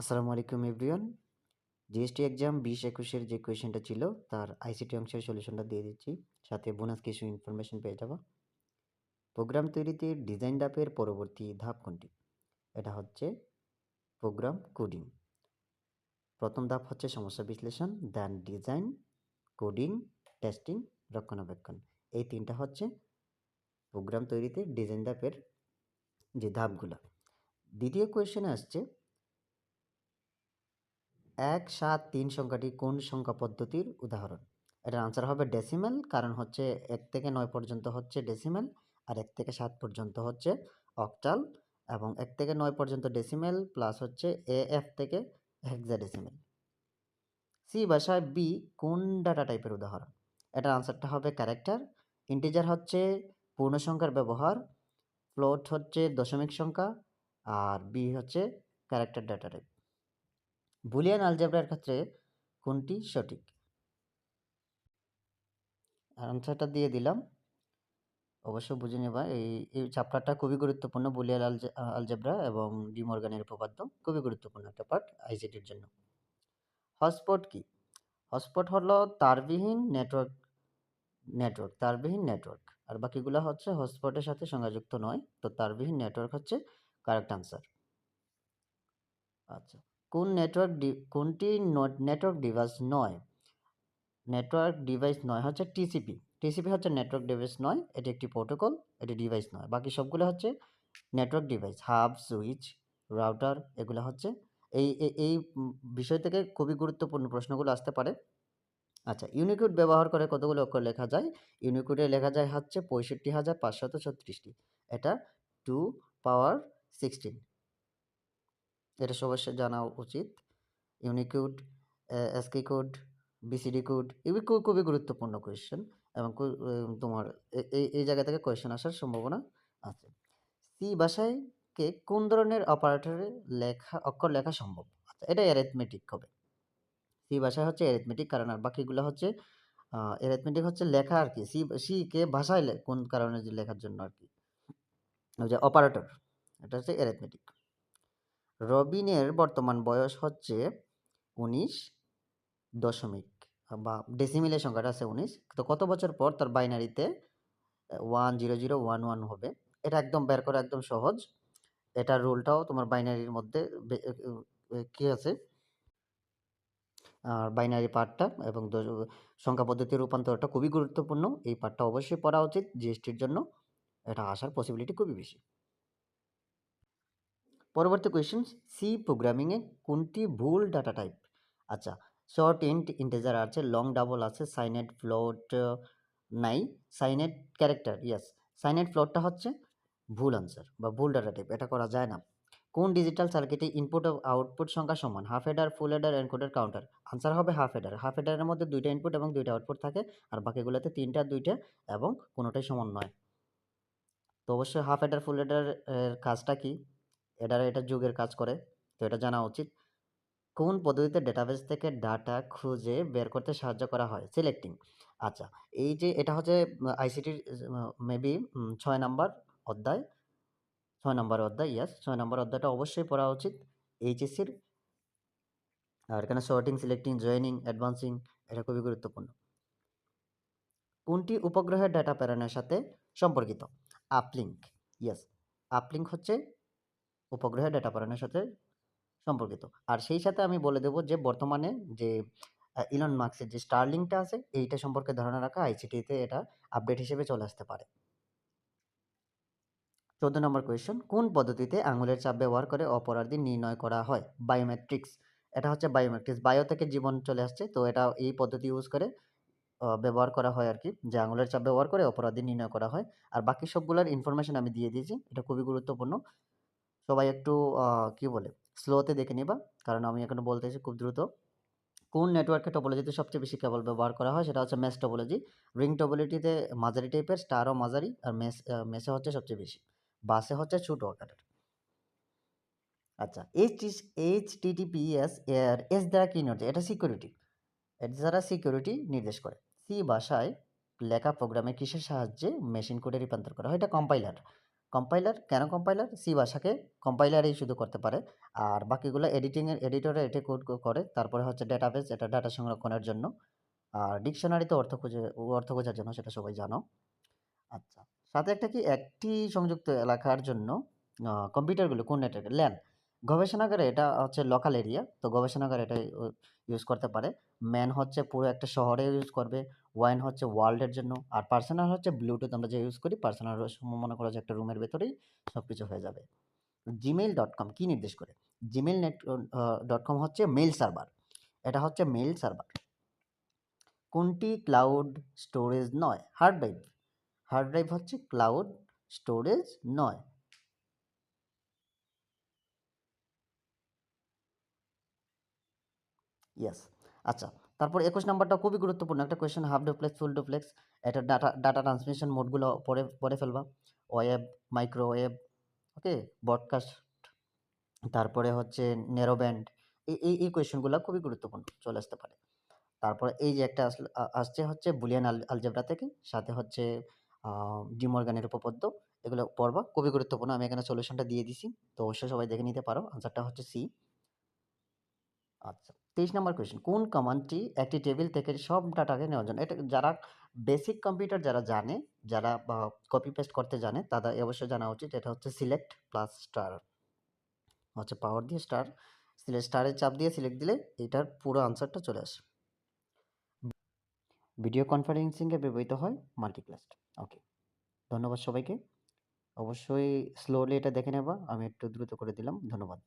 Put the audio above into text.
আসসালামু আলাইকুম everyone. GST exam 20-21-এর যে কোয়েশ্চেনটা ছিল তার আইসিটি অংশের সলিউশনটা দিয়ে দিচ্ছি। সাথে বোনাস কিছু ইনফরমেশন পেয়ে যাবা। প্রোগ্রাম তৈরিতে ডিজাইন ধাপের পরবর্তী ধাপ কোনটি? এটা হচ্ছে প্রোগ্রাম কোডিং। প্রথম ধাপ হচ্ছে সমস্যা বিশ্লেষণ, দেন ডিজাইন, কোডিং, টেস্টিং, রক্ষণাবেক্ষণ। এই তিনটা হচ্ছে প্রোগ্রাম তৈরিতে ডিজাইন ধাপের যে ধাপগুলো। দ্বিতীয় কোয়েশ্চেনে আসছে ১, ৭, ৩ সংখ্যাটি কোন সংখ্যা পদ্ধতির উদাহরণ? এটার আনসার হবে ডেসিমেল, কারণ হচ্ছে ১ থেকে ৯ পর্যন্ত হচ্ছে ডেসিমেল, আর ১ থেকে ৭ পর্যন্ত হচ্ছে অক্টাল, এবং ১ থেকে ৯ পর্যন্ত ডেসিমেল প্লাস হচ্ছে এএফ থেকে হেক্সাডেসিমেল। সি ভাষায় বি কোন ডাটা টাইপের উদাহরণ? এটার আনসারটা হবে ক্যারেক্টার। ইন্টিজার হচ্ছে পূর্ণ সংখ্যার ব্যবহার, ফ্লোট হচ্ছে দশমিক সংখ্যা, আর বি হচ্ছে ক্যারেক্টার ডাটা টাইপ। বুলিয়ান আলজেব্রার ক্ষেত্রে কোনটি সঠিক? আনসারটা দিয়ে দিলাম, অবশ্যই বুঝে নেবা। এই চ্যাপ্টারটা খুবই গুরুত্বপূর্ণ। বুলিয়ান আলজেব্রা এবং ডি মর্গানের উপপাদ্য খুবই গুরুত্বপূর্ণ একটা পার্ট আইসিটির জন্য। হটস্পট কি? হটস্পট হলো তারবিহীন তারবিহীন নেটওয়ার্ক, আর বাকিগুলো হচ্ছে হটস্পটের সাথে সংযুক্ত নয়। তো তারবিহীন নেটওয়ার্ক হচ্ছে কারেক্ট আনসার। আচ্ছা, কোনটি নেটওয়ার্ক ডিভাইস নয়? নেটওয়ার্ক ডিভাইস নয় হচ্ছে টিসিপি। টিসিপি হচ্ছে নেটওয়ার্ক ডিভাইস নয়, এটি একটি প্রোটোকল, এটি ডিভাইস নয়। বাকি সবগুলো হচ্ছে network device. Hub, switch, router, এগুলো হচ্ছে এই বিষয় থেকে খুবই গুরুত্বপূর্ণ প্রশ্নগুলো আসতে পারে। আচ্ছা, ইউনিকোড ব্যবহার করে কতগুলো অক্ষর লেখা যায়? ইউনিকোডে লেখা যায় হচ্ছে ৬৫,৫৩৬টি। এটা 2 পাওয়ার 16। এটা সবার জানা উচিত। ইউনিকোড, এসকি কোড, বিসিডি কোড, এগুলি খুবই গুরুত্বপূর্ণ কোয়েশ্চেন, এবং তোমার এই জায়গা থেকে কোয়েশ্চেন আসার সম্ভাবনা আছে। সি ভাষায় কোন ধরনের অপারেটরে অক্ষর লেখা সম্ভব? আচ্ছা, এটা অ্যারিথমেটিক হবে। সি ভাষায় হচ্ছে অ্যারিথমেটিক, কারণ আর বাকিগুলো হচ্ছে অ্যারিথমেটিক হচ্ছে লেখা আর কি। সি কে ভাষায় কোন কারণে যে লেখার জন্য আর কি, ওই যে অপারেটর, এটা হচ্ছে অ্যারিথমেটিক। রবিনের বর্তমান বয়স হচ্ছে 19 দশমিক, বা ডেসিমিলের সংখ্যাটা আছে 19। তো কত বছর পর তার বাইনারিতে 10011 হবে? এটা একদম বের করা একদম সহজ। এটার রুলটাও তোমার বাইনারির মধ্যে কি আছে, আর বাইনারি পার্টটা এবং সংখ্যা পদ্ধতির রূপান্তরটা খুবই গুরুত্বপূর্ণ। এই পার্টটা অবশ্যই পড়া উচিত জিএসটির জন্য, এটা আসার পসিবিলিটি খুবই বেশি। পরবর্তী কোয়েশ্চেন, সি প্রোগ্রামিংয়ে কোনটি ভুল ডাটা টাইপ? আচ্ছা, শর্ট ইন্টিজার আছে, লং ডাবল আছে, সাইনেট ফ্লোট নাই, সাইনেট ক্যারেক্টার, ইয়েস। সাইনেট ফ্লোটটা হচ্ছে ভুল আনসার বা ভুল ডাটা টাইপ, এটা করা যায় না। কোন ডিজিটাল সার্কিটে ইনপুট ও আউটপুট সংখ্যা সমান? হাফ হেডার, ফুল হেডার, এনকোডার, কাউন্টার? আনসার হবে হাফ হেডার। হাফ হেডারের মধ্যে 2টা ইনপুট এবং 2টা আউটপুট থাকে, আর বাকিগুলোতে 3টা 2টা এবং কোনোটাই সমান নয়। তো অবশ্যই হাফ হেডার ফুল হেডার এর কাজটা কি? এটা যুগের কাজ করে, তো এটা জানা উচিত। কোন পদ্ধতিতে ডেটাবেস থেকে ডাটা খুঁজে বের করতে সাহায্য করা হয়? সিলেক্টিং। আচ্ছা, এই যে এটা হচ্ছে আইসিটির মেবি 6 নাম্বার অধ্যায়, 6 নাম্বার অধ্যায়, ইয়েস 6 নাম্বার অধ্যায়টা অবশ্যই পড়া উচিত এইচএসসির। আর এখানে সর্টিং, সিলেক্টিং, জয়েনিং, অ্যাডভান্সিং, এটা খুবই গুরুত্বপূর্ণ। কোনটি উপগ্রহের ডেটা প্রেরণের সাথে সম্পর্কিত? Uplink, yes. আপলিঙ্ক হচ্ছে উপগ্রহের ডেটা প্রেরণের সাথে সম্পর্কিত। আর সেই সাথে আমি বলে দেব যে বর্তমানে যে ইলন মাস্কের যে স্টারলিংকটা আছে, এইটা সম্পর্কে ধারণা রাখা আইসিটিতে এটা আপডেট হিসেবে চলে আসতে পারে। 14 নম্বর কোয়েশ্চেন, কোন পদ্ধতিতে আঙুলের ছাপ ব্যবহার করে অপরাধী নির্ণয় করা হয়? বায়োমেট্রিক্স। এটা হচ্ছে বায়োমেট্রিক্স, বায়ো থেকে জীবন চলে আসছে, তো এটা এই পদ্ধতি ইউজ করে ব্যবহার করা হয় আর কি, যে আঙুলের ছাপ ব্যবহার করে অপরাধী নির্ণয় করা হয়। আর বাকি সবগুলোর ইনফরমেশন আমি দিয়ে দিয়েছি, এটা খুবই গুরুত্বপূর্ণ। সবাই একটু কি বলে স্লোতে দেখে নিবা, কারণ আমি এখন বলতেছি খুব দ্রুত। কোন নেটওয়ার্কে টপোলজিতে সবচেয়ে বেশি কেবল ব্যবহার করা হয়? সেটা হচ্ছে মেশ টপোলজি। রিং টপোলজিতে মাঝারি টাইপের, স্টারও মাঝারি, আর মেশে হচ্ছে সবচেয়ে বেশি, বাসে হচ্ছে ছোট আকারের। আচ্ছা, এইচটিটিপিএস এর এস দ্বারা কি নির্দেশ? এটা সিকিউরিটি, এর দ্বারা সিকিউরিটি নির্দেশ করে। সি ভাষায় লেখা প্রোগ্রামে কিসের সাহায্যে মেশিন কোডে রূপান্তর করা হয়? এটা কম্পাইলার। কম্পাইলার কেন কম্পাইলার? সি ভাষাকে কম্পাইলারই শুধু করতে পারে। আর বাকিগুলো এডিটরে এটি কোড করে। তারপরে হচ্ছে ডেটাবেস, এটা ডাটা সংরক্ষণের জন্য। আর ডিকশনারি তো অর্থ খোঁজার জন্য, সেটা সবাই জানো। আচ্ছা। সাথে একটা কি একটি সংযুক্ত এলাকার জন্য কম্পিউটারগুলো কোন নেটওয়ার্কে? ল্যান। গবেষণাগারে এটা হচ্ছে লোকাল এরিয়া। তো গবেষণাগারে এটা ইউজ করতে পারে। ম্যান হচ্ছে পুরো একটা শহরে ইউজ করবে। ওয়াইন হচ্ছে ওয়ার্ল্ডের জন্য। আর পার্সোনাল হচ্ছে ব্লুটুথ আমরা যে ইউজ করি, পার্সোনাল মনে করো যে একটা রুমের ভেতরেই সবকিছু হয়ে যাবে। gmail.com কি নির্দেশ করে? জিমেইল ডট কম হচ্ছে মেইল সার্ভার। এটা হচ্ছে মেইল সার্ভার। কোনটি ক্লাউড স্টোরেজ নয়? Hard drive. হার্ড ড্রাইভ হচ্ছে ক্লাউড স্টোরেজ নয়। ইয়েস। আচ্ছা, তারপর ২১ নাম্বারটা খুবই গুরুত্বপূর্ণ একটা question, half duplex, full duplex. এটা ডাটা ট্রান্সমিশন মোডগুলো পড়ে পড়ে ফেলবা। ওয়েব, মাইক্রোওয়েভ, ওকে, ব্রডকাস্ট, তারপরে হচ্ছে ন্যারো ব্যান্ড। এই কোয়েশ্চেনগুলো খুবই গুরুত্বপূর্ণ, চলে আসতে পারে। তারপরে এই যে একটা আসছে হচ্ছে বুলিয়ান আলজেব্রা থেকে, সাথে হচ্ছে ডি মর্গানের উপপাদ্য। এগুলো পড়বা, খুবই গুরুত্বপূর্ণ। আমি এখানে সলিউশনটা দিয়ে দিছি, তো অবশ্যই সবাই দেখে নিতে পারো। আনসারটা হচ্ছে সি। আচ্ছা, 23 নাম্বার কোয়েশ্চেন, কোন কমান্ডটি একটি টেবিল থেকে সব ডাটাকে নেওয়ার জন্য? এটা যারা বেসিক কম্পিউটার যারা জানে, যারা কপি পেস্ট করতে জানে, তাদের অবশ্যই জানা উচিত। এটা হচ্ছে সিলেক্ট প্লাস স্টার, হচ্ছে পাওয়ার দিয়ে স্টার, স্টারের চাপ দিয়ে সিলেক্ট দিলে এটার পুরো আনসারটা চলে আসে। ভিডিও কনফারেন্সিংয়ে ব্যবহৃত হয় মাল্টিক্লাস্ট। ওকে, ধন্যবাদ সবাইকে। অবশ্যই স্লোলি এটা দেখে নেবা, আমি একটু দ্রুত করে দিলাম। ধন্যবাদ।